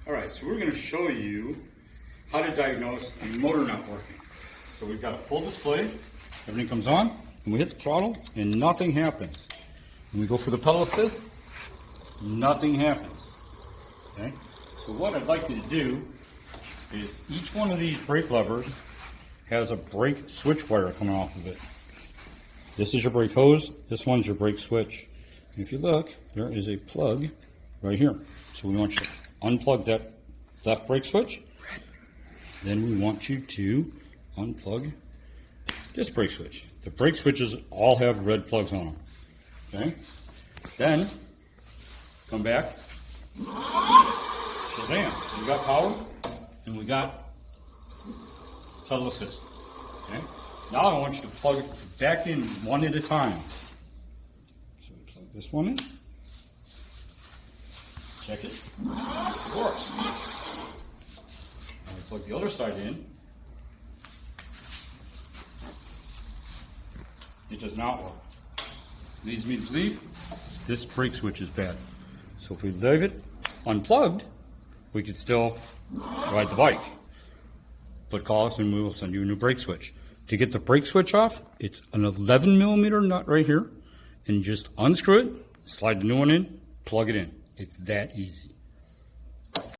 Alright, so we're going to show you how to diagnose a motor not working. So we've got a full display, everything comes on, and we hit the throttle, and nothing happens. When we go for the pedal assist, nothing happens. Okay? So what I'd like you to do is each one of these brake levers has a brake switch wire coming off of it. This is your brake hose, this one's your brake switch. And if you look, there is a plug right here. So we want you to unplug that left brake switch. Then we want you to unplug this brake switch. The brake switches all have red plugs on them. Okay? Then come back. Shazam! We got power and we got pedal assist. Okay? Now I want you to plug it back in one at a time. So we plug this one in. Check it. It works. Now we plug the other side in. It does not work. Leads me to believe this brake switch is bad. So if we leave it unplugged, we could still ride the bike. But call us and we will send you a new brake switch. To get the brake switch off, it's an 11mm nut right here. And you just unscrew it, slide the new one in, plug it in. It's that easy.